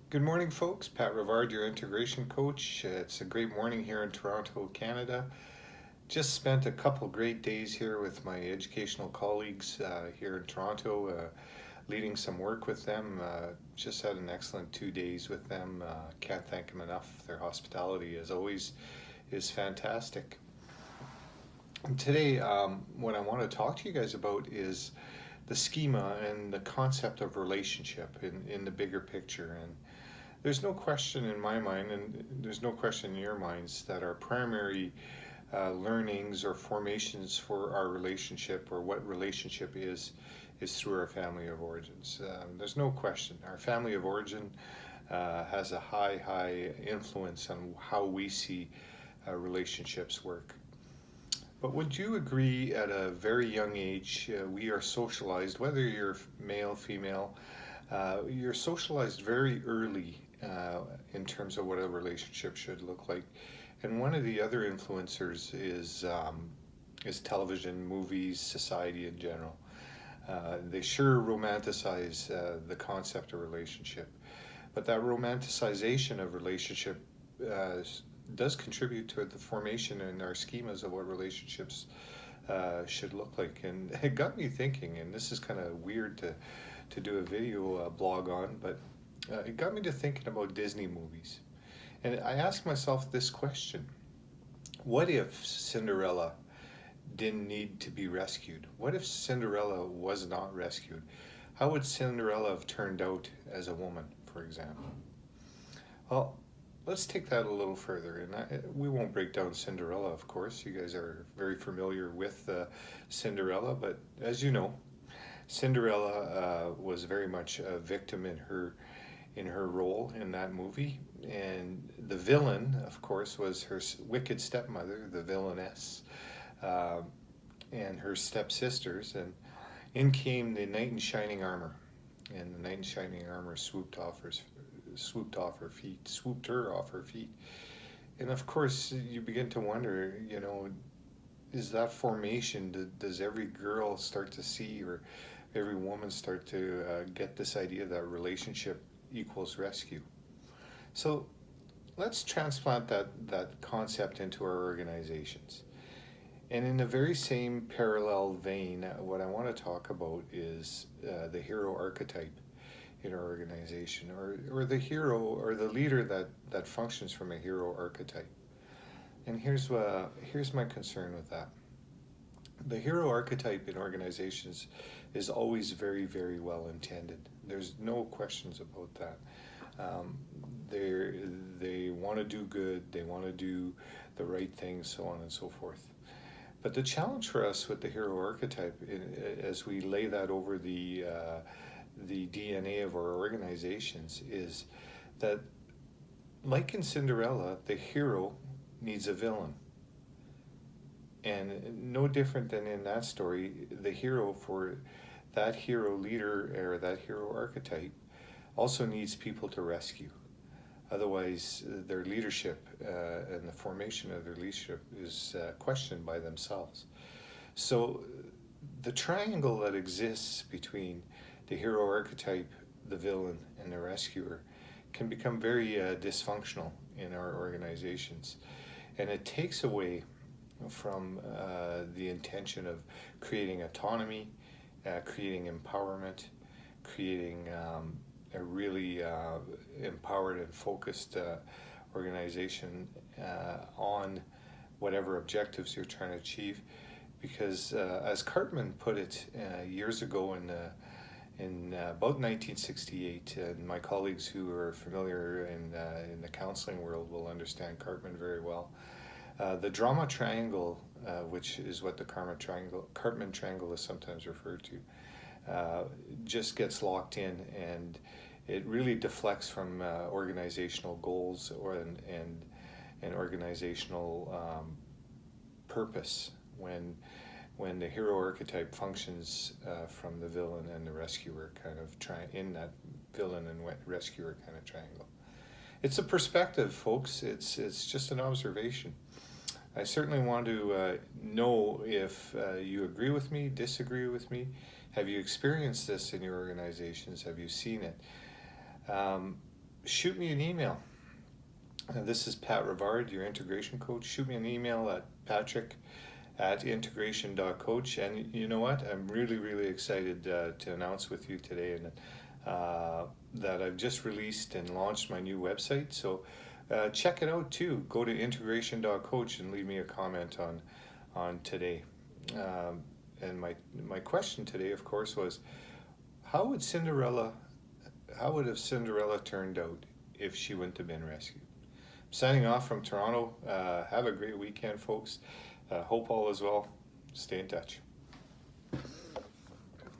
Good morning, folks. Pat Rivard, your integration coach. It's a great morning here in Toronto, Canada. Just spent a couple great days here with my educational colleagues here in Toronto, leading some work with them. Just had an excellent 2 days with them. Can't thank them enough. Their hospitality, as always, is fantastic. And today, what I want to talk to you guys about is the schema and the concept of relationship in the bigger picture. And there's no question in my mind, and there's no question in your minds, that our primary learnings or formations for our relationship or what relationship is through our family of origins. There's no question. Our family of origin has a high influence on how we see relationships work. But would you agree at a very young age, we are socialized, whether you're male, female, you're socialized very early in terms of what a relationship should look like. And one of the other influencers is television, movies, society in general. They sure romanticize the concept of relationship, but that romanticization of relationship uh, does contribute to the formation in our schemas of what relationships should look like. And it got me thinking, and this is kind of weird to do a video blog on, but it got me to thinking about Disney movies. And I asked myself this question: what if Cinderella didn't need to be rescued? What if Cinderella was not rescued? How would Cinderella have turned out as a woman, for example? Well, let's take that a little further. And we won't break down Cinderella, of course. You guys are very familiar with Cinderella, but as you know, Cinderella was very much a victim in her role in that movie. And the villain, of course, was her wicked stepmother, the villainess, uh, and her stepsisters. And in came the knight in shining armor, and the knight in shining armor swooped off her feet, swooped her off her feet. And of course, you begin to wonder, is that formation? Does every girl start to see, or every woman start to get this idea that relationship equals rescue? So let's transplant that concept into our organizations. And in the very same parallel vein, what I want to talk about is the hero archetype in our organization, or the hero or the leader that functions from a hero archetype. And here's my concern with that. The hero archetype in organizations is always very well intended. There's no questions about that. Um, they want to do good, they want to do the right thing, so on and so forth. But the challenge for us with the hero archetype, as we lay that over the DNA of our organizations, is that, like in Cinderella, the hero needs a villain. And no different than in that story, the hero for that hero leader or that hero archetype also needs people to rescue. Otherwise, their leadership and the formation of their leadership is questioned by themselves. So, the triangle that exists between the hero archetype, the villain, and the rescuer can become very dysfunctional in our organizations. And it takes away from the intention of creating autonomy, creating empowerment, creating a really empowered and focused organization on whatever objectives you're trying to achieve. Because as Cartman put it years ago in about 1968, and my colleagues who are familiar in the counseling world will understand Cartman very well. The drama triangle, which is what the Cartman triangle is sometimes referred to, just gets locked in, and it really deflects from organizational goals and organizational purpose when the hero archetype functions from the villain and the rescuer kind of in that villain and rescuer kind of triangle. It's a perspective, folks. It's just an observation. I certainly want to know if you agree with me, disagree with me. Have you experienced this in your organizations? Have you seen it? Um, shoot me an email. This is Pat Rivard, your integration coach. Shoot me an email at patrick@integration.coach. And you know what? I'm really, really excited to announce with you today that I've just released and launched my new website. So check it out too. Go to integration.coach and leave me a comment on today. And my question today, of course, was how would Cinderella turned out if she wouldn't have been rescued? Signing off from Toronto. Have a great weekend, folks. Hope all is well. Stay in touch.